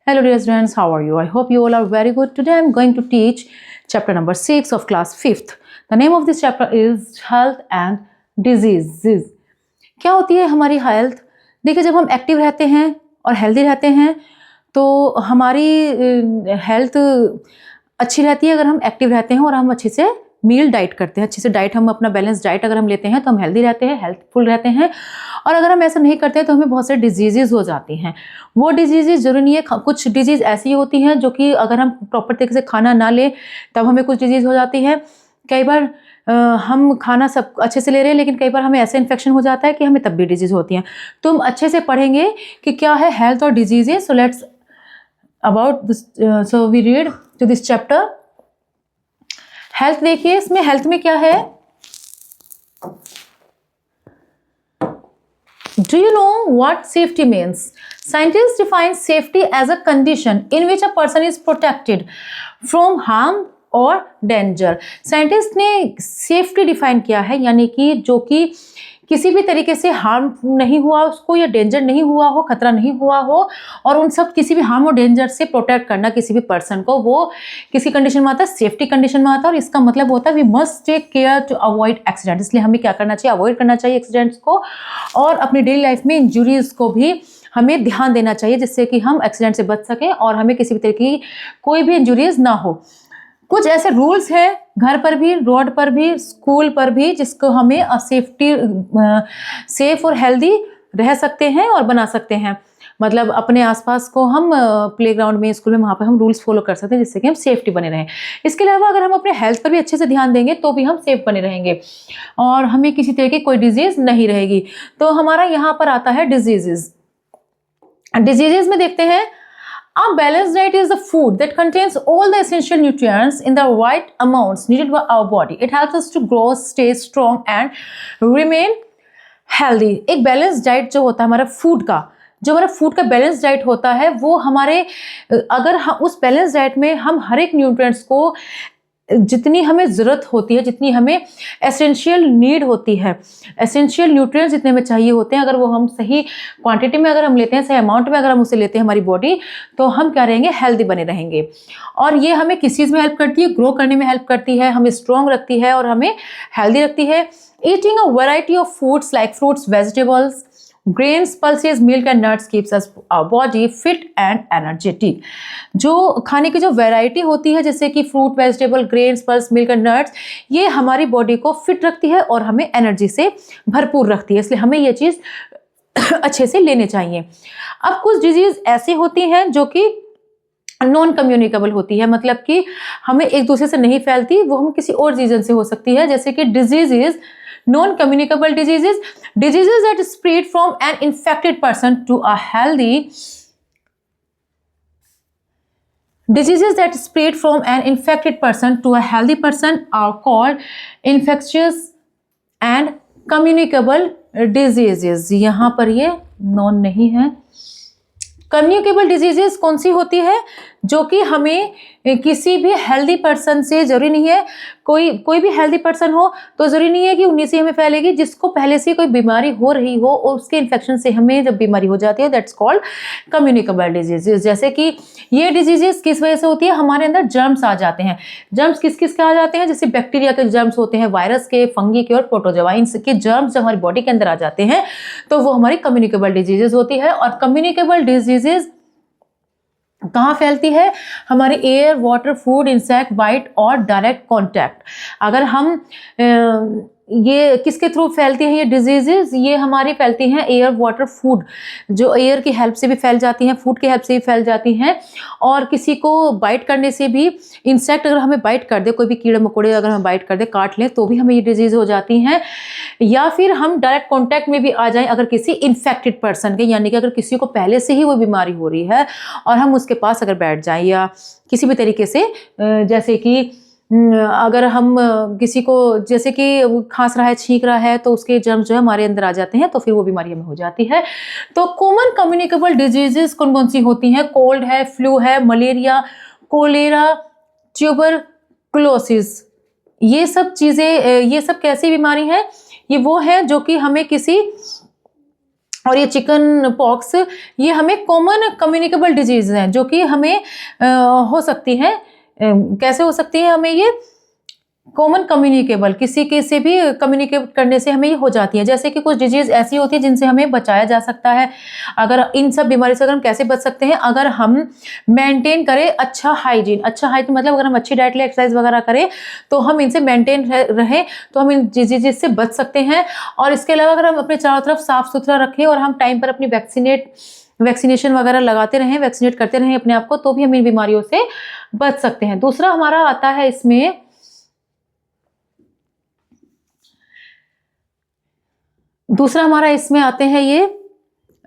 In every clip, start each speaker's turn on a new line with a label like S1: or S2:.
S1: Hello dear students, how are you? I hope you all are very good. Today I am going to teach chapter number 6 of class 5th. The name of this chapter is Health and Diseases. क्या होती है हमारी health? देखिए, जब हम active रहते हैं और हेल्दी रहते हैं तो हमारी हेल्थ अच्छी रहती है अगर हम एक्टिव रहते हैं और हम अच्छे से मील डाइट करते हैं, अच्छे से डाइट, हम अपना बैलेंस डाइट अगर हम लेते हैं तो हम हेल्दी रहते हैं, हेल्थफुल रहते हैं। और अगर हम ऐसा नहीं करते हैं तो हमें बहुत सारे डिजीजेज हो जाती हैं। वो डिजीजेज जरूरी नहीं है, कुछ डिजीज ऐसी होती हैं जो कि अगर हम प्रॉपर तरीके से खाना ना लें तब हमें कुछ डिजीज हो जाती है। कई बार हम खाना सब अच्छे से ले रहे हैं लेकिन कई बार हमें ऐसे इन्फेक्शन हो जाता है कि हमें तब भी डिजीज होती हैं। तो हम अच्छे से पढ़ेंगे कि क्या है हेल्थ और diseases. So let's about this, so we read to this chapter. Health देखिए, इसमें हेल्थ में क्या है? Do you know what safety means? Scientists define safety as a condition in which a person is protected from harm और danger. Scientist ने safety define किया है, यानी कि जो कि किसी भी तरीके से हार्म नहीं हुआ उसको, या डेंजर नहीं हुआ हो, खतरा नहीं हुआ हो, और उन सब किसी भी हार्म और डेंजर से प्रोटेक्ट करना किसी भी पर्सन को, वो किसी कंडीशन में आता है, सेफ्टी कंडीशन में आता है। और इसका मतलब होता है we must take care to avoid accident. इसलिए हमें क्या करना चाहिए? अवॉइड करना चाहिए एक्सीडेंट्स को, और अपनी डेली लाइफ में इंजुरीज को भी हमें ध्यान देना चाहिए जिससे कि हम एक्सीडेंट से बच सकें और हमें किसी भी तरह की कोई भी इंजुरीज ना हो। कुछ ऐसे रूल्स हैं घर पर भी, रोड पर भी, स्कूल पर भी, जिसको हमें सेफ और हेल्दी रह सकते हैं और बना सकते हैं। मतलब अपने आसपास को हम प्लेग्राउंड में, स्कूल में, वहाँ पर हम रूल्स फॉलो कर सकते हैं जिससे कि हम सेफ्टी बने रहें। इसके अलावा अगर हम अपने हेल्थ पर भी अच्छे से ध्यान देंगे तो भी हम सेफ बने रहेंगे और हमें किसी तरह की कोई डिजीज नहीं रहेगी। तो हमारा यहाँ पर आता है डिजीजेज। डिजीजेज में देखते हैं, a balanced diet is the food that contains all the essential nutrients in the right amounts needed by our body. It helps us to grow, stay strong and remain healthy. एक balance diet जो होता है हमारा food का, जो हमारा food का balance diet होता है, वो हमारे अगर हम उस बैलेंस डाइट में हम हर एक न्यूट्रिएंट्स को जितनी हमें ज़रूरत होती है, जितनी हमें एसेंशियल नीड होती है, एसेंशियल न्यूट्रिएंट्स जितने में चाहिए होते हैं, अगर वो हम सही क्वांटिटी में अगर हम लेते हैं, सही अमाउंट में अगर हम उसे लेते हैं हमारी बॉडी, तो हम क्या रहेंगे? हेल्दी बने रहेंगे। और ये हमें किस चीज़ में हेल्प करती है? ग्रो करने में हेल्प करती है, हमें स्ट्रॉन्ग रखती है और हमें हेल्दी रखती है। Eating a variety of foods like fruits, vegetables, grains, pulses, milk and nuts keeps us our body fit and energetic. जो खाने की जो वैरायटी होती है जैसे कि fruit, vegetable, grains, pulse, milk and nuts, ये हमारी बॉडी को फिट रखती है और हमें एनर्जी से भरपूर रखती है। इसलिए हमें ये चीज़ अच्छे से लेने चाहिए। अब कुछ डिजीज ऐसी होती हैं जो कि नॉन कम्युनिकेबल होती है, मतलब कि हमें एक दूसरे से नहीं फैलती, वो हम किसी और रीजन से हो सकती है। जैसे कि diseases, non-communicable diseases that spread from an infected person to a healthy person are called infectious and communicable diseases. यहाँ पर ये नॉन नहीं है। कम्युनिकेबल डिजीजेस कौन सी होती है? जो कि हमें किसी भी हेल्दी पर्सन से, जरूरी नहीं है कोई भी हेल्दी पर्सन हो तो जरूरी नहीं है कि उन्हीं से हमें फैलेगी। जिसको पहले से कोई बीमारी हो रही हो और उसके इन्फेक्शन से हमें जब बीमारी हो जाती है, दैट्स कॉल्ड कम्युनिकेबल डिजीजेस। जैसे कि ये डिजीजेस किस वजह से होती है? हमारे अंदर जर्म्स आ जाते हैं। जर्म्स किस किस के आ जाते हैं? जैसे बैक्टीरिया के जर्म्स होते हैं, वायरस के, फंगी के और प्रोटोजोआइंस के जर्म्स जब हमारी बॉडी के अंदर आ जाते हैं तो वो हमारी कम्युनिकेबल डिजीजेस होती है। और कम्युनिकेबल डिजीजेस कहाँ फैलती है? हमारे air, water, food, insect bite और डायरेक्ट कांटेक्ट। अगर हम ये किसके थ्रू फैलती हैं ये डिजीजेज? ये हमारी फैलती हैं एयर, वाटर, फूड, जो एयर की हेल्प से भी फैल जाती हैं, फूड की हेल्प से भी फैल जाती हैं, और किसी को बाइट करने से भी, इंसेक्ट अगर हमें बाइट कर दे, कोई भी कीड़े मकोड़े अगर हमें बाइट कर दे, काट लें, तो भी हमें ये डिजीज हो जाती हैं। या फिर हम डायरेक्ट कॉन्टैक्ट में भी आ जाएं अगर किसी इन्फेक्टेड पर्सन के, यानी कि अगर किसी को पहले से ही वो बीमारी हो रही है और हम उसके पास अगर बैठ जाएं, या किसी भी तरीके से जैसे कि अगर हम किसी को, जैसे कि खांस रहा है, छींक रहा है, तो उसके जर्म्स जो है हमारे अंदर आ जाते हैं, तो फिर वो बीमारी हमें हो जाती है। तो कॉमन कम्युनिकेबल डिजीजेस कौन कौन सी होती हैं? कोल्ड है, फ्लू है, मलेरिया, कोलेरा, ट्यूबरकुलोसिस। ये सब चीज़ें, ये सब कैसी बीमारी है? ये वो है जो कि हमें किसी और ये चिकन पॉक्स, ये हमें कॉमन कम्युनिकेबल डिजीज हैं जो कि हमें हो सकती हैं। कैसे हो सकती है हमें ये कॉमन कम्युनिकेबल, किसी के से भी कम्युनिकेट करने से हमें ये हो जाती है। जैसे कि कुछ डिजीज ऐसी होती है जिनसे हमें बचाया जा सकता है। अगर इन सब बीमारी से अगर हम कैसे बच सकते हैं, अगर हम मेंटेन करें अच्छा हाइजीन। अच्छा हाइजीन मतलब अगर हम अच्छी डाइट ले, एक्सरसाइज वगैरह करें तो हम इनसे मेंटेन रहें तो हम इन डिजीज से बच सकते हैं। और इसके अलावा अगर हम अपने चारों तरफ साफ सुथरा रखें और हम टाइम पर अपनी वैक्सीनेशन वगैरह लगाते रहें, वैक्सीनेट करते रहें अपने आप को, तो भी हम इन बीमारियों से बच सकते हैं। दूसरा हमारा आता है इसमें, आते हैं ये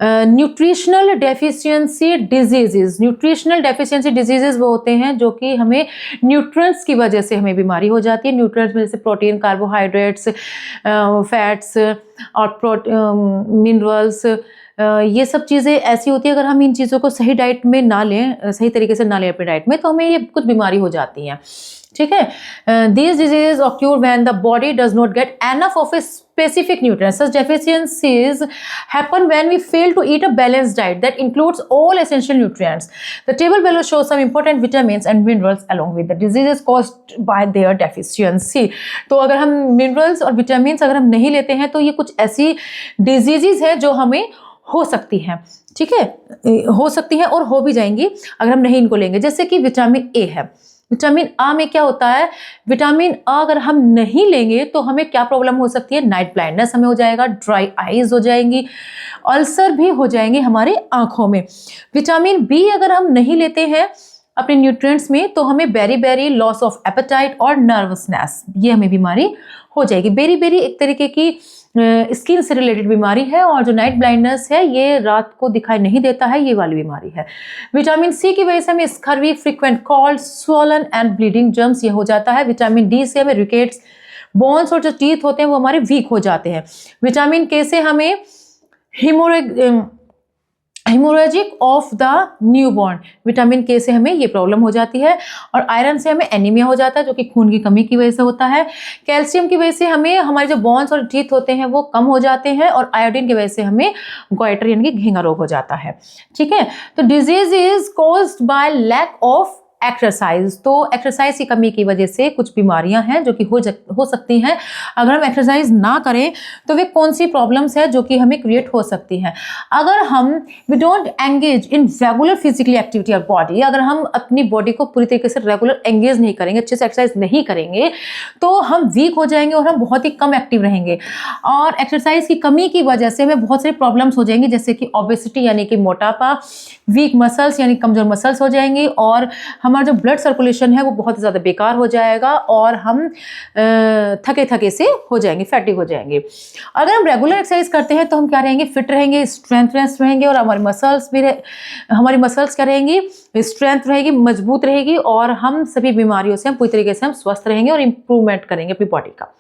S1: nutritional deficiency diseases. Nutritional deficiency diseases वो होते हैं जो कि हमें न्यूट्रिएंट्स की वजह से हमें बीमारी हो जाती है। न्यूट्रिएंट्स में जैसे प्रोटीन, कार्बोहाइड्रेट्स, फैट्स और मिनरल्स, ये सब चीज़ें ऐसी होती है, अगर हम इन चीज़ों को सही डाइट में ना लें, सही तरीके से ना लें अपनी डाइट में, तो हमें ये कुछ बीमारी हो जाती हैं। ठीक है। These diseases occur when the body does not get enough of a specific nutrient. Such deficiencies happen when we fail to eat a balanced diet that includes all essential nutrients. The table below shows some important vitamins and minerals along with the diseases caused by their deficiency. तो अगर हम minerals और vitamins अगर हम नहीं लेते हैं तो ये कुछ ऐसी diseases है जो हमें हो सकती हैं। ठीक है, हो सकती हैं और हो भी जाएंगी अगर हम नहीं इनको लेंगे। जैसे कि विटामिन ए है। विटामिन आ में क्या होता है, विटामिन आ अगर हम नहीं लेंगे तो हमें क्या प्रॉब्लम हो सकती है, नाइट ब्लाइंडनेस हमें हो जाएगा, ड्राई आईज हो जाएंगी, अल्सर भी हो जाएंगे हमारे आंखों में। विटामिन बी अगर हम नहीं लेते हैं अपने न्यूट्रिएंट्स में तो हमें बेरी लॉस ऑफ एपेटाइट और नर्वसनेस, ये हमें बीमारी हो जाएगी। बेरी एक तरीके की स्किन से रिलेटेड बीमारी है, और जो नाइट ब्लाइंडनेस है ये रात को दिखाई नहीं देता है, ये वाली बीमारी है। विटामिन सी की वजह से हमें scurvy, frequent called, swollen and bleeding germs ये हो जाता है। विटामिन डी से हमें रिकेट्स, बोन्स और जो टीथ होते हैं वो हमारे वीक हो जाते हैं। विटामिन के से हमें haemorrhagic of the newborn, vitamin के से हमें ये प्रॉब्लम हो जाती है। और आयरन से हमें एनीमिया हो जाता है जो कि खून की कमी की वजह से होता है। कैल्शियम की वजह से हमें हमारे जो बोन्स और टीथ होते हैं वो कम हो जाते हैं। और आयोडीन की वजह से हमें गॉइटर यानी कि घेंगा रोग हो जाता है। ठीक है, तो disease is caused by lack of exercise. तो एक्सरसाइज की कमी की वजह से कुछ बीमारियां हैं जो कि हो सकती हैं। अगर हम एक्सरसाइज ना करें तो वे कौन सी प्रॉब्लम्स है जो कि हमें क्रिएट हो सकती हैं। अगर हम we don't engage in regular physically activity of body, अगर हम अपनी बॉडी को पूरी तरीके से रेगुलर एंगेज नहीं करेंगे, अच्छे से एक्सरसाइज नहीं करेंगे, तो हम वीक हो जाएंगे और हम बहुत ही कम एक्टिव रहेंगे। और एक्सरसाइज की कमी की वजह से हमें बहुत सारी प्रॉब्लम्स हो जाएंगी, जैसे कि ओबेसिटी यानी कि मोटापा, वीक मसल्स यानी कमजोर मसल्स हो जाएंगी, और हमारा जो ब्लड सर्कुलेशन है वो बहुत ज़्यादा बेकार हो जाएगा और हम थके से हो जाएंगे, फैटी हो जाएंगे। अगर हम रेगुलर एक्सरसाइज करते हैं तो हम क्या रहेंगे, फिट रहेंगे, स्ट्रेंथ रहेंगे, और हमारी मसल्स क्या रहेंगी, स्ट्रेंथ रहेगी, मजबूत रहेगी, और हम सभी बीमारियों से हम पूरी तरीके से हम स्वस्थ रहेंगे और इंप्रूवमेंट करेंगे अपनी बॉडी का।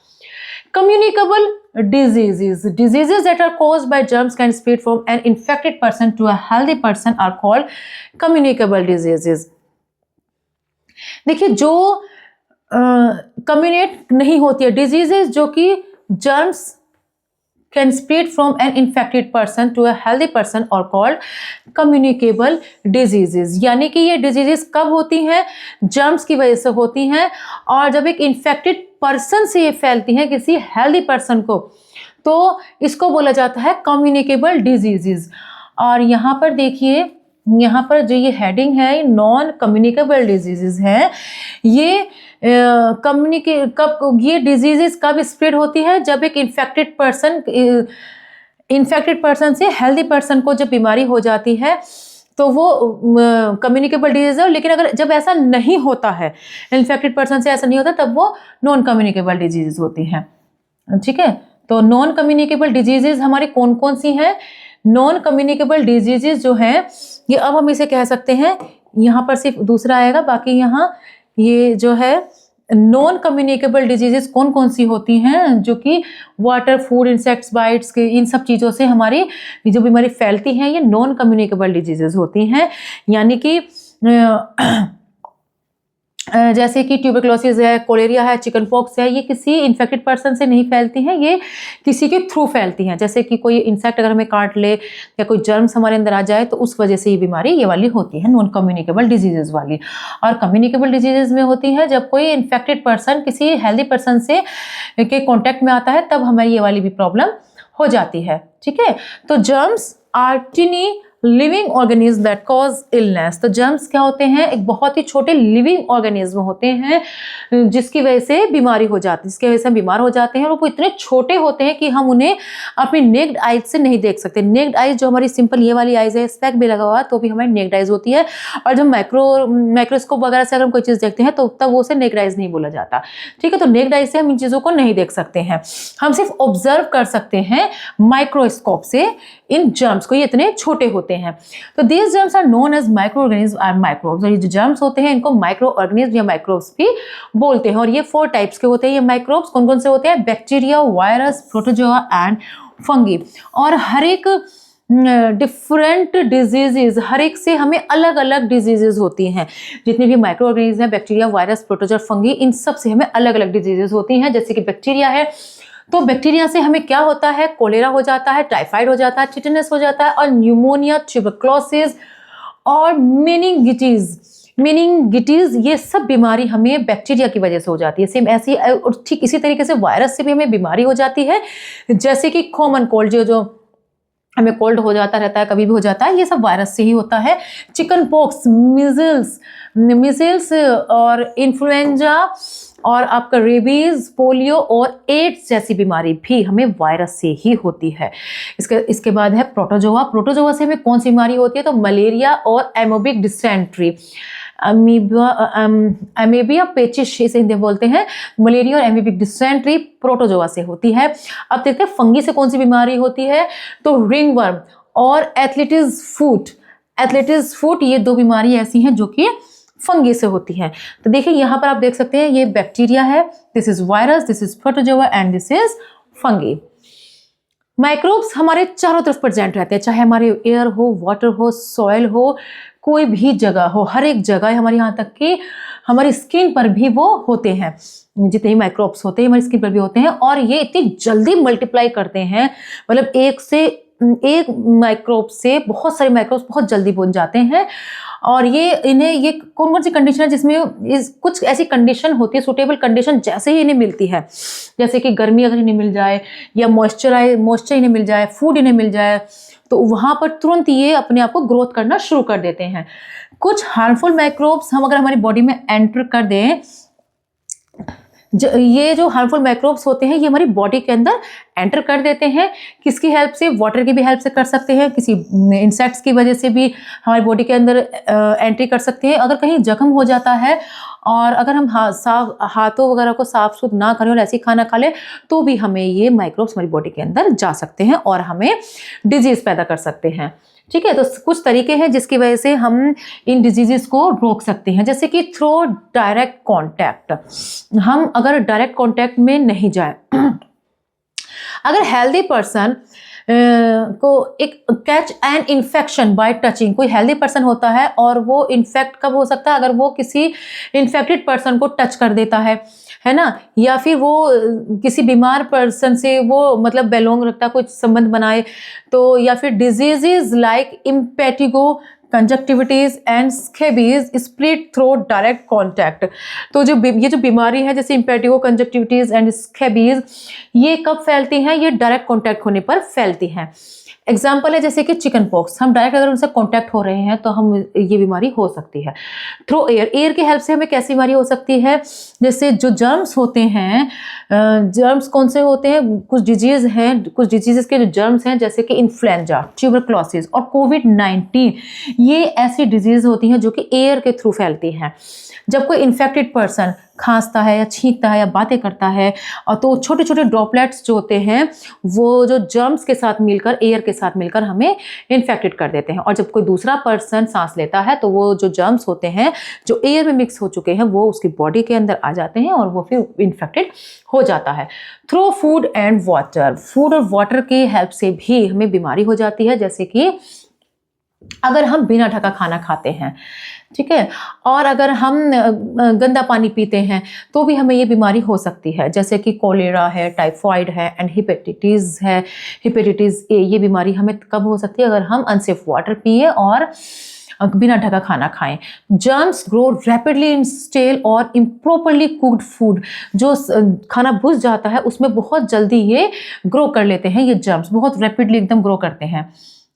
S1: Communicable diseases that are caused by germs can spread from an infected person to a healthy person are called communicable diseases. देखिए, जो कम्युनिकेट नहीं होती है डिजीजेस जो कि germs can spread from an infected person to a healthy person और called communicable diseases. यानी कि ये डिजीजेस कब होती हैं, जर्म्स की वजह से होती हैं, और जब एक इन्फेक्टेड पर्सन से ये फैलती हैं किसी हेल्दी पर्सन को, तो इसको बोला जाता है कम्युनिकेबल डिजीजेस। और यहाँ पर देखिए, यहाँ पर जो ये हेडिंग है नॉन कम्युनिकेबल डिजीजेस हैं, ये ये डिजीजेस कब स्प्रेड होती है, जब एक इन्फेक्टेड पर्सन से हेल्दी पर्सन को जब बीमारी हो जाती है तो वो कम्युनिकेबल डिजीज है। लेकिन अगर जब ऐसा नहीं होता है, इन्फेक्टेड पर्सन से ऐसा नहीं होता, तब वो नॉन कम्युनिकेबल डिजीजेस होती हैं। ठीक है, तो नॉन कम्युनिकेबल डिजीजेस हमारी कौन कौन सी हैं। नॉन कम्युनिकेबल डिजीजेस जो हैं ये, अब हम इसे कह सकते हैं, यहाँ पर सिर्फ दूसरा आएगा, बाकी यहाँ ये जो है नॉन कम्युनिकेबल डिजीजेस कौन कौन सी होती हैं, जो कि वाटर, फूड, इंसेक्ट्स, बाइट्स के इन सब चीज़ों से हमारी जो बीमारी फैलती हैं, ये नॉन कम्युनिकेबल डिजीजेस होती हैं। यानी कि जैसे कि ट्यूबरक्लोसिस है, कोलेरिया है, चिकन पॉक्स है, ये किसी इन्फेक्टेड पर्सन से नहीं फैलती हैं, ये किसी के थ्रू फैलती हैं। जैसे कि कोई इंसेक्ट अगर हमें काट ले या कोई जर्म्स हमारे अंदर आ जाए तो उस वजह से ये बीमारी ये वाली होती है, नॉन कम्युनिकेबल डिजीजेज वाली। और कम्युनिकेबल डिजीजेज में होती है जब कोई इन्फेक्टेड पर्सन किसी हेल्दी पर्सन से के कॉन्टैक्ट में आता है, तब हमारी ये वाली भी प्रॉब्लम हो जाती है। ठीक है, तो germs are tiny living organism that cause illness. तो जर्म्स क्या होते हैं? एक बहुत ही छोटे लिविंग ऑर्गेनिज्म होते हैं जिसकी वजह से बीमारी हो जाती है, जिसकी वजह से हम बीमार हो जाते हैं। और वो इतने छोटे होते हैं कि हम उन्हें अपनी नेक्ड आइज से नहीं देख सकते। नेक्ड आइज जो हमारी सिंपल ये वाली आइज है, स्पेक भी लगा हुआ तो भी हमारी नेक्ड आइज होती है। और जब माइक्रोस्कोप वगैरह से अगर हम कोई चीज़ देखते हैं तो तब वो उसे नेक्ड आइज नहीं बोला जाता। ठीक है, तो नेक्ड आइज से हम इन चीज़ों को नहीं देख सकते हैं, हम सिर्फ ऑब्जर्व कर सकते हैं माइक्रोस्कोप से इन जर्म्स को। ये इतने छोटे होते हैं। तो these germs are known as microorganisms or microbes। और ये जो जर्म्स होते हैं इनको माइक्रो ऑर्गेनिज्म या माइक्रोब्स भी बोलते हैं। और ये 4 टाइप्स के होते हैं। ये माइक्रोब्स कौन कौन से होते हैं? Bacteria, virus, protozoa and fungi. और हर एक डिफरेंट डिजीजेज, हर एक से हमें अलग अलग डिजीजेज होती हैं। जितने भी माइक्रो ऑर्गेनिज्म है, बैक्टीरिया, वायरस, प्रोटोजोआ, फंगी, इन सब से हमें अलग अलग डिजीजेज होती हैं। जैसे कि बैक्टीरिया है तो बैक्टीरिया से हमें क्या होता है? कोलेरा हो जाता है, टाइफाइड हो जाता है, टिटेनस हो जाता है, और न्यूमोनिया, ट्यूबरक्लोसिस और मेनिंगिटिस, ये सब बीमारी हमें बैक्टीरिया की वजह से हो जाती है। सेम ऐसी ठीक इसी तरीके से वायरस से भी हमें बीमारी हो जाती है। जैसे कि कॉमन कोल्ड जो हमें कोल्ड हो जाता रहता है, कभी भी हो जाता है, ये सब वायरस से ही होता है। चिकन पॉक्स, मिजल्स और इन्फ्लुएंजा और आपका रेबीज, पोलियो और एड्स जैसी बीमारी भी हमें वायरस से ही होती है। इसके बाद है प्रोटोजोआ। प्रोटोजोआ से हमें कौन सी बीमारी होती है? तो मलेरिया और एमोबिक डिसेंट्री, अमीबिया पेचिश इसे हिंदी में बोलते हैं। मलेरिया और एमोबिक डिसेंट्री प्रोटोजोआ से होती है। अब देखते हैं फंगी से कौन सी बीमारी होती है। तो रिंगवर्म और एथलेटिस फूट, ये 2 बीमारी ऐसी हैं जो कि फंगी से होती हैं। तो देखिए यहाँ पर आप देख सकते हैं, ये बैक्टीरिया है, this is virus, this is protozoa and this is fungi. Microbes हमारे चारों तरफ प्रेजेंट रहते हैं, चाहे हमारे एयर हो, वाटर हो, सॉइल हो, कोई भी जगह हो, हर एक जगह, हमारे यहाँ तक कि हमारी स्किन पर भी वो होते हैं। जितने ही माइक्रोब्स होते हैं हमारी स्किन पर भी होते हैं। और ये इतनी जल्दी मल्टीप्लाई करते हैं, मतलब एक माइक्रोब से बहुत सारे माइक्रोब्स बहुत जल्दी बन जाते हैं। और ये कौन कौन सी कंडीशन है जिसमें कुछ ऐसी कंडीशन होती है, सूटेबल कंडीशन जैसे ही इन्हें मिलती है, जैसे कि गर्मी अगर इन्हें मिल जाए या मॉइस्चर इन्हें मिल जाए, फूड इन्हें मिल जाए, तो वहाँ पर तुरंत ये अपने आप को ग्रोथ करना शुरू कर देते हैं। कुछ हार्मफुल माइक्रोब्स हम अगर हमारी बॉडी में एंटर कर दें, ये जो हार्मफुल माइक्रोब्स होते हैं ये हमारी बॉडी के अंदर एंटर कर देते हैं। किसकी हेल्प से? वाटर की भी हेल्प से कर सकते हैं, किसी इंसेक्ट्स की वजह से भी हमारी बॉडी के अंदर एंट्री कर सकते हैं। अगर कहीं जख्म हो जाता है और अगर हम हाथों वगैरह को साफ सुथ ना करें और ऐसे ही खाना खा लें तो भी हमें ये माइक्रोब्स हमारी बॉडी के अंदर जा सकते हैं और हमें डिजीज पैदा कर सकते हैं। ठीक है, तो कुछ तरीके हैं जिसकी वजह से हम इन डिजीजेस को रोक सकते हैं। जैसे कि थ्रू डायरेक्ट कांटेक्ट, हम अगर डायरेक्ट कांटेक्ट में नहीं जाए, अगर हेल्दी पर्सन को एक catch an infection by touching, कोई हेल्दी पर्सन होता है और वो इन्फेक्ट कब हो सकता है? अगर वो किसी इन्फेक्टेड पर्सन को टच कर देता है ना, या फिर वो किसी बीमार पर्सन से वो मतलब बेलोंग रखता है, कुछ संबंध बनाए तो, या फिर diseases like impetigo, conjunctivitis and scabies spread through direct contact. तो ये जो बीमारी है जैसे इम्पेटिगो, कंजक्टिविटीज एंड स्केबीज, ये कब फैलती हैं? ये डायरेक्ट कांटेक्ट होने पर फैलती हैं। एग्जाम्पल है जैसे कि चिकन पॉक्स, हम डायरेक्ट अगर उनसे कांटेक्ट हो रहे हैं तो हम ये बीमारी हो सकती है। थ्रू एयर की हेल्प से हमें कैसी बीमारी हो सकती है? जैसे जो जर्म्स होते हैं, जर्म्स कौन से होते हैं? कुछ डिजीज़ के जो जर्म्स हैं जैसे कि इन्फ्लुएंजा, ट्यूबरक्लोसिस और कोविड-19, ये ऐसी डिजीज़ होती हैं जो कि एयर के थ्रू फैलती हैं। जब कोई इन्फेक्टेड पर्सन खांसता है या छींकता है या बातें करता है और तो छोटे छोटे ड्रॉपलेट्स जो होते हैं वो जो जर्म्स के साथ मिलकर, एयर के साथ मिलकर हमें इन्फेक्टेड कर देते हैं। और जब कोई दूसरा पर्सन सांस लेता है तो वो जो जर्म्स होते हैं जो एयर में मिक्स हो चुके हैं वो उसकी बॉडी के अंदर आ जाते हैं और वो फिर इन्फेक्टेड हो जाता है। Through food and water, food और वाटर की हेल्प से भी हमें बीमारी हो जाती है। जैसे कि अगर हम बिना ढका खाना खाते हैं, ठीक है, और अगर हम गंदा पानी पीते हैं तो भी हमें ये बीमारी हो सकती है, जैसे कि कोलेरा है, टाइफाइड है एंड हेपेटाइटिस है, हेपेटाइटिस ए। ये बीमारी हमें कब हो सकती है? अगर हम अनसेफ वाटर पिए और बिना ढका खाना खाएं। Germs grow rapidly in stale और इम्प्रॉपरली कुक्ड फूड। जो खाना बुझ जाता है उसमें बहुत जल्दी ये ग्रो कर लेते हैं, ये जर्म्स बहुत रैपिडली एकदम ग्रो करते हैं,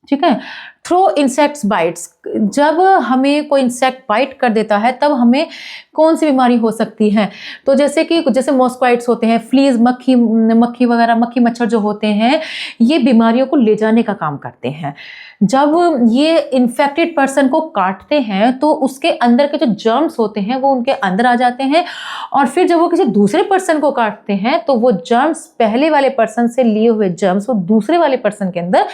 S1: ठीक है। थ्रो इंसेक्ट्स बाइट्स, जब हमें कोई इंसेक्ट बाइट कर देता है तब हमें कौन सी बीमारी हो सकती है? तो जैसे मॉस्क्वाइट्स होते हैं, फ्लीज, मक्खी वगैरह, मक्खी मच्छर जो होते हैं, ये बीमारियों को ले जाने का काम करते हैं। जब ये इन्फेक्टेड पर्सन को काटते हैं तो उसके अंदर के जो जर्म्स होते हैं वो उनके अंदर आ जाते हैं, और फिर जब वो किसी दूसरे पर्सन को काटते हैं तो वो जर्म्स, पहले वाले पर्सन से लिए हुए जर्म्स, वो दूसरे वाले पर्सन के अंदर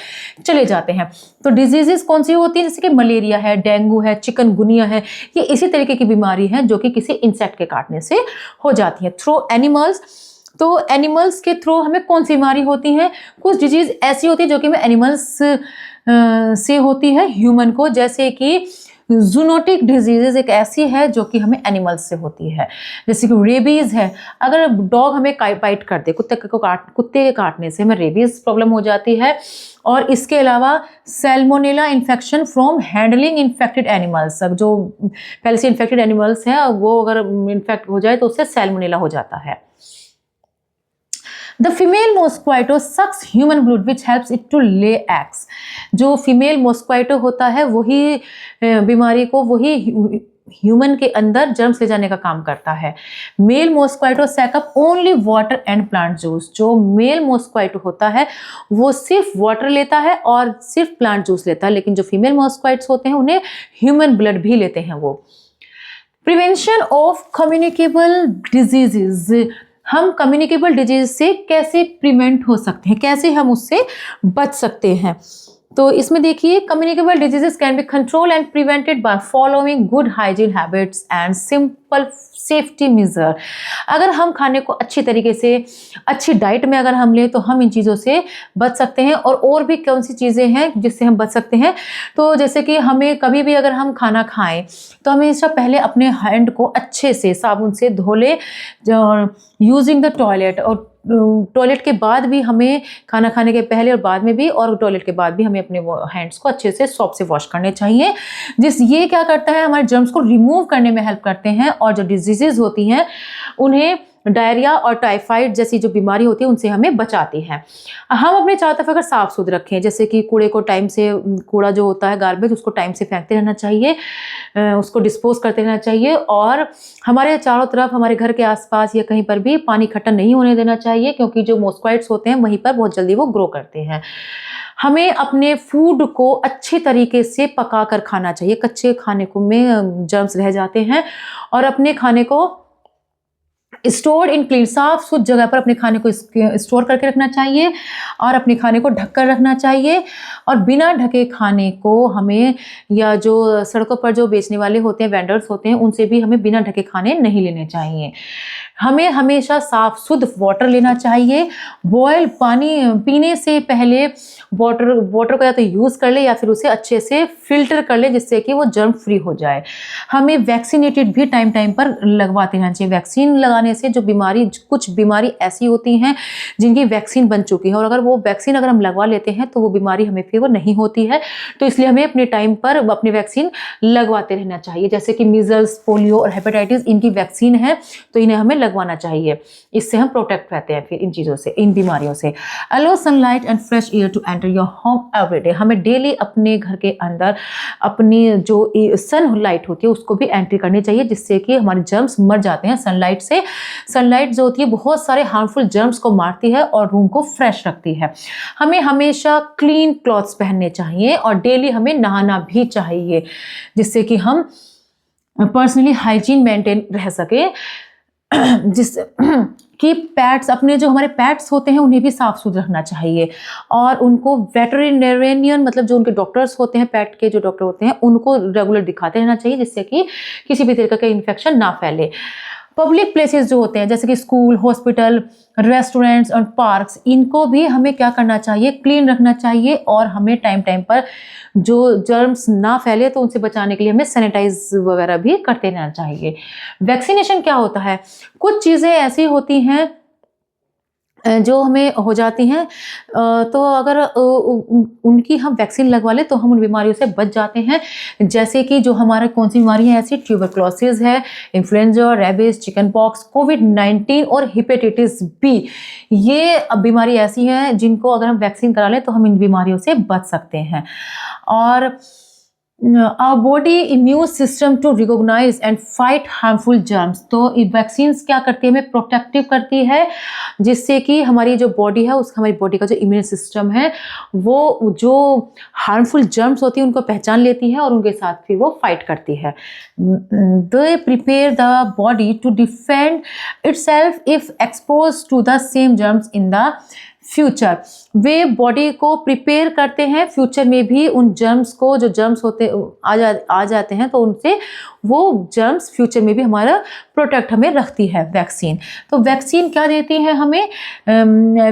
S1: चले जाते हैं। तो डिजीजेस कौन सी होती है? जैसे कि मलेरिया है, डेंगू है, चिकनगुनिया है, ये इसी तरीके की बीमारी है जो कि किसी इंसेक्ट के काटने से हो जाती है। थ्रू एनिमल्स, तो एनिमल्स के थ्रू हमें कौन सी बीमारी होती है? कुछ डिजीज ऐसी होती है जो कि हमें एनिमल्स से होती है ह्यूमन को, जैसे कि जूनोटिक डिजीजेज एक ऐसी है जो कि हमें एनिमल्स से होती है, जैसे कि रेबीज है। अगर डॉग हमें बाइट कर दे, कुत्ते के काटने से हमें रेबीज प्रॉब्लम हो जाती है। और इसके अलावा Salmonella infection from handling infected animals, जो पहले से इन्फेक्टेड एनिमल्स हैं वो अगर इन्फेक्ट हो जाए तो उससे सैल्मोनेला हो जाता है। The female mosquito sucks human blood which helps it to lay eggs. जो फीमेल मॉस्क्वाइटो होता है वही बीमारी को, वही ह्यूमन के अंदर जर्म्स ले जाने का काम करता है। Male mosquito suck up only water and plant juice. जो मेल मॉस्क्वाइटो होता है वो सिर्फ वाटर लेता है और सिर्फ प्लांट जूस लेता है, लेकिन जो फीमेल मॉस्क्वाइट्स होते हैं उन्हें ह्यूमन ब्लड भी लेते हैं वो। प्रिवेंशन ऑफ कम्युनिकेबल डिजीजेज, हम कम्युनिकेबल डिजीज से कैसे प्रिवेंट हो सकते हैं, कैसे हम उससे बच सकते हैं? तो इसमें देखिए, communicable diseases can be control and prevented by following good hygiene habits and simple safety major. अगर हम खाने को अच्छी तरीके से, अच्छी डाइट में अगर हम लें तो हम इन चीज़ों से बच सकते हैं। और भी कौन सी चीज़ें हैं जिससे हम बच सकते हैं? तो जैसे कि हमें कभी भी अगर हम खाना खाएं तो हमेशा पहले अपने हैंड को अच्छे से साबुन से धो लें, यूजिंग द टॉयलेट। और टॉयलेट के बाद भी हमें, खाना खाने के पहले और बाद में भी, और टॉयलेट के बाद भी हमें अपने हैंड्स को अच्छे से सॉप से वॉश करने चाहिए। ये क्या करता है, हमारे जर्म्स को रिमूव करने में हेल्प करते हैं, और जो डिजीजेज होती हैं उन्हें, डायरिया और टाइफाइड जैसी जो बीमारी होती है उनसे हमें बचाती है। हम अपने चारों तरफ अगर साफ सुथरा रखें, जैसे कि कूड़े को टाइम से, कूड़ा जो होता है गार्बेज, उसको टाइम से फेंकते रहना चाहिए, उसको डिस्पोज करते रहना चाहिए। और हमारे चारों तरफ, हमारे घर के आसपास या कहीं पर भी पानी इकट्ठा नहीं होने देना चाहिए, क्योंकि जो मॉस्क्वाइट्स होते हैं वहीं पर बहुत जल्दी वो ग्रो करते हैं। हमें अपने फूड को अच्छे तरीके से पका कर खाना चाहिए। कच्चे खाने को में जर्म्स रह जाते हैं, और अपने खाने को स्टोर इन क्लीन, साफ सुथ जगह पर अपने खाने को स्टोर करके रखना चाहिए, और अपने खाने को ढक कर रखना चाहिए। और बिना ढके खाने को हमें, या जो सड़कों पर जो बेचने वाले होते हैं, वेंडर्स होते हैं, उनसे भी हमें बिना ढके खाने नहीं लेने चाहिए। हमें हमेशा साफ शुद्ध वाटर लेना चाहिए। बॉयल पानी पीने से पहले वाटर को या तो यूज़ कर ले या फिर उसे अच्छे से फिल्टर कर ले, जिससे कि वो जर्म फ्री हो जाए। हमें वैक्सीनेटेड भी टाइम टाइम पर लगवाते रहना चाहिए। वैक्सीन लगाने से जो बीमारी, कुछ बीमारी ऐसी होती हैं जिनकी वैक्सीन बन चुकी है, और अगर वो वैक्सीन अगर हम लगवा लेते हैं तो वो बीमारी हमें फिर वो नहीं होती है। तो इसलिए हमें अपने टाइम पर अपनी वैक्सीन लगवाते रहना चाहिए। जैसे कि मीजल्स, पोलियो और हेपेटाइटिस, इनकी वैक्सीन है तो इन्हें हमें लगवाना चाहिए। इससे हम प्रोटेक्ट रहते हैं फिर इन चीज़ों से, इन बीमारियों से। Allow sunlight and fresh air to enter your home everyday. हमें डेली अपने घर के अंदर अपनी जो सनलाइट होती है उसको भी एंट्री करनी चाहिए, जिससे कि हमारे जर्म्स मर जाते हैं सनलाइट से। सनलाइट जो होती है बहुत सारे हार्मफुल जर्म्स को मारती है और रूम को फ्रेश रखती है। हमें हमेशा क्लीन क्लॉथ्स पहनने चाहिए, और डेली हमें नहाना भी चाहिए, जिससे कि हम पर्सनली हाइजीन मेंटेन रह सके। जिस कि पैट्स, अपने जो हमारे पैट्स होते हैं उन्हें भी साफ सुथरा रखना चाहिए, और उनको वेटरिनेरियन, मतलब जो उनके डॉक्टर्स होते हैं, पैट के जो डॉक्टर होते हैं, उनको रेगुलर दिखाते रहना चाहिए, जिससे कि किसी भी तरीके का इन्फेक्शन ना फैले। पब्लिक प्लेसेस जो होते हैं जैसे कि स्कूल, हॉस्पिटल, रेस्टोरेंट्स और पार्क्स, इनको भी हमें क्या करना चाहिए, क्लीन रखना चाहिए। और हमें टाइम टाइम पर जो जर्म्स ना फैले तो उनसे बचाने के लिए हमें सैनिटाइज वगैरह भी करते रहना चाहिए। वैक्सीनेशन क्या होता है, कुछ चीज़ें ऐसी होती हैं जो हमें हो जाती हैं, तो अगर उनकी हम वैक्सीन लगवा लें तो हम उन बीमारियों से बच जाते हैं। जैसे कि जो हमारे कौन सी बीमारी है ऐसी, ट्यूबरक्लोसिस है, इन्फ्लुएंजा, रेबीज, चिकन पॉक्स, कोविड-19 और हेपेटाइटिस बी। ये बीमारी ऐसी है जिनको अगर हम वैक्सीन करा लें तो हम इन बीमारियों से बच सकते हैं। और our body immune system to recognize and fight harmful germs। तो वैक्सीन क्या करती है, हमें प्रोटेक्टिव करती है, जिससे कि हमारी जो बॉडी है उसका, हमारी बॉडी का जो इम्यून सिस्टम है वो जो हार्मफुल जर्म्स होती है उनको पहचान लेती है और उनके साथ फिर वो फाइट करती है। They prepare the body to defend itself if expose to the same germs in the future. वे बॉडी को प्रिपेयर करते हैं फ्यूचर में भी उन जर्म्स को, जो जर्म्स होते आ जाते हैं तो उनसे वो जर्म्स फ्यूचर में भी हमारा प्रोटेक्ट हमें रखती है वैक्सीन। तो वैक्सीन क्या देती है हमें,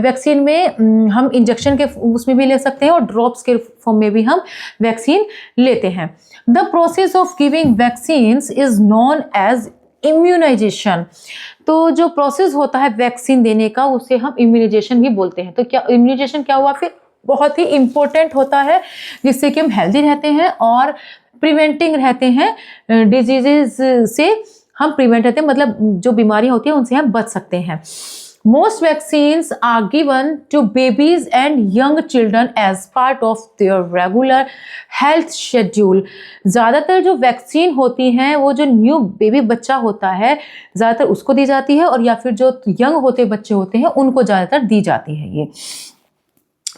S1: वैक्सीन में हम इंजेक्शन के उसमें भी ले सकते हैं और ड्रॉप्स के फॉर्म में भी हम वैक्सीन लेते हैं। The process of giving vaccines is known as immunisation. तो जो प्रोसेस होता है वैक्सीन देने का उसे हम इम्यूनाइजेशन भी बोलते हैं। तो क्या इम्यूनाइजेशन क्या हुआ, फिर बहुत ही इंपॉर्टेंट होता है जिससे कि हम हेल्दी रहते हैं और प्रिवेंटिंग रहते हैं डिजीजेस से, हम प्रिवेंट रहते हैं, मतलब जो बीमारियां होती हैं उनसे हम बच सकते हैं। Most vaccines are given to babies and young children as part of their regular health schedule। ज़्यादातर जो वैक्सीन होती हैं वो जो न्यू बेबी बच्चा होता है ज़्यादातर उसको दी जाती है, और या फिर जो यंग होते बच्चे होते हैं उनको ज़्यादातर दी जाती है। ये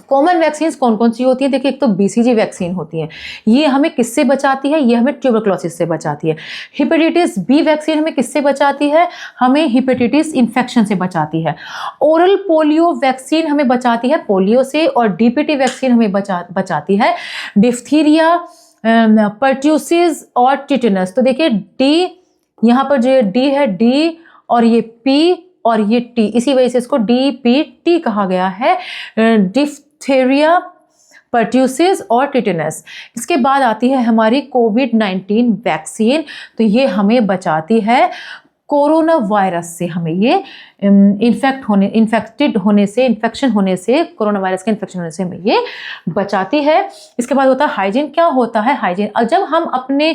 S1: कॉमन वैक्सीन कौन कौन सी होती है, देखिए एक तो BCG वैक्सीन होती है, ये हमें किससे बचाती है, ये हमें ट्यूबरक्लोसिस से बचाती है। हेपेटाइटिस बी वैक्सीन हमें किससे बचाती है, हमें हेपेटाइटिस इन्फेक्शन से बचाती है। ओरल पोलियो वैक्सीन हमें बचाती है पोलियो से, और DPT वैक्सीन हमें बचाती है डिफ्थीरिया, पर्ट्यूसिस और टिटेनस। तो देखिए डी, यहाँ पर जो डी है डी और ये पी और ये टी, इसी वजह से इसको DPT कहा गया है, डिफ्थीरिया, पर्ट्यूसिस और टिटेनस। इसके बाद आती है हमारी कोविड-19 वैक्सीन। तो ये हमें बचाती है कोरोना वायरस से, हमें ये इन्फेक्शन होने से, कोरोना वायरस के इन्फेक्शन होने से हमें ये बचाती है। इसके बाद होता है हाइजीन। क्या होता है हाइजीन, जब हम अपने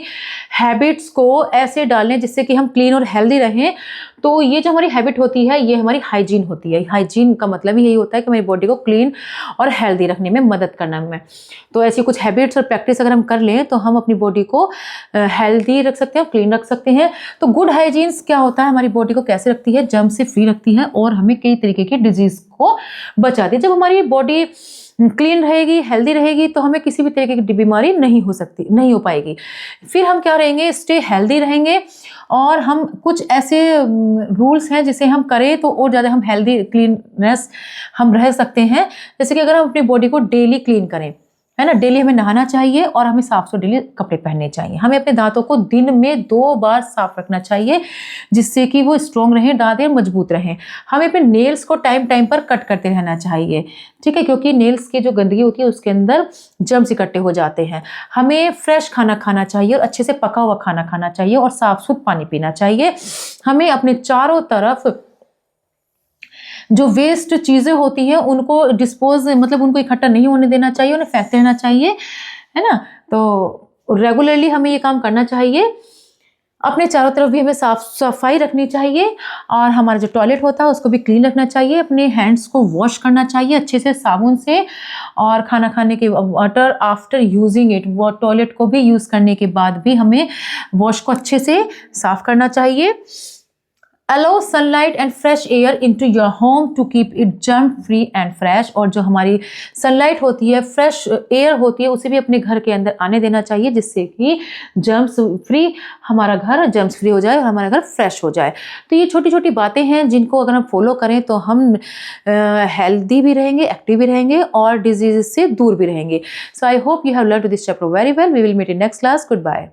S1: हैबिट्स को ऐसे डालें जिससे कि हम क्लीन और हेल्दी रहें, तो ये जो हमारी हैबिट होती है ये हमारी हाइजीन होती है। हाइजीन का मतलब ही यही होता है कि हमारी बॉडी को क्लीन और हेल्दी रखने में मदद करना में। तो ऐसी कुछ हैबिट्स और प्रैक्टिस अगर हम कर लें तो हम अपनी बॉडी को हेल्दी रख सकते हैं, क्लीन रख सकते हैं। तो गुड हाइजीन क्या होता है, हमारी बॉडी को कैसे रखती है, जर्म से फ्री रखती है और हमें कई तरीके की डिजीज को बचाती है। जब हमारी बॉडी क्लीन रहेगी, हेल्दी रहेगी, तो हमें किसी भी तरीके की बीमारी नहीं हो पाएगी। फिर हम क्या रहेंगे, स्टे हेल्दी रहेंगे। और हम कुछ ऐसे रूल्स हैं जिसे हम करें तो और ज़्यादा हम हेल्दी क्लीननेस हम रह सकते हैं। जैसे कि अगर हम अपनी बॉडी को डेली क्लीन करें, है ना, डेली हमें नहाना चाहिए और हमें साफ सुथरे डेली कपड़े पहनने चाहिए। हमें अपने दांतों को दिन में 2 बार साफ रखना चाहिए जिससे कि वो स्ट्रॉन्ग रहें, दांतें मजबूत रहें। हमें अपने नेल्स को टाइम टाइम पर कट करते रहना चाहिए, ठीक है, क्योंकि नेल्स की जो गंदगी होती है उसके अंदर जर्म्स इकट्ठे हो जाते हैं। हमें फ्रेश खाना खाना चाहिए और अच्छे से पका हुआ खाना खाना चाहिए और साफ सुथरा पानी पीना चाहिए। हमें अपने चारों तरफ जो वेस्ट चीज़ें होती हैं उनको डिस्पोज, मतलब उनको इकट्ठा नहीं होने देना चाहिए, उन्हें फेंकते रहना चाहिए, है ना। तो रेगुलरली हमें ये काम करना चाहिए। अपने चारों तरफ भी हमें साफ सफाई रखनी चाहिए और हमारा जो टॉयलेट होता है उसको भी क्लीन रखना चाहिए। अपने हैंड्स को वॉश करना चाहिए अच्छे से साबुन से, और खाना खाने के वाटर आफ्टर यूजिंग इट, वो टॉयलेट को भी यूज़ करने के बाद भी हमें वॉश को अच्छे से साफ करना चाहिए। Allow sunlight and fresh air into your home to keep it germ free and fresh। और जो हमारी सनलाइट होती है, फ्रेश एयर होती है, उसे भी अपने घर के अंदर आने देना चाहिए जिससे कि जर्म्स फ्री हमारा घर जर्म्स फ्री हो जाए और हमारा घर फ्रेश हो जाए। तो ये छोटी छोटी बातें हैं जिनको अगर हम फॉलो करें तो हम हेल्दी भी रहेंगे, एक्टिव भी रहेंगे और डिजीज से दूर भी रहेंगे। So I hope you have learn this chapter very well. We will meet in next class. Good bye.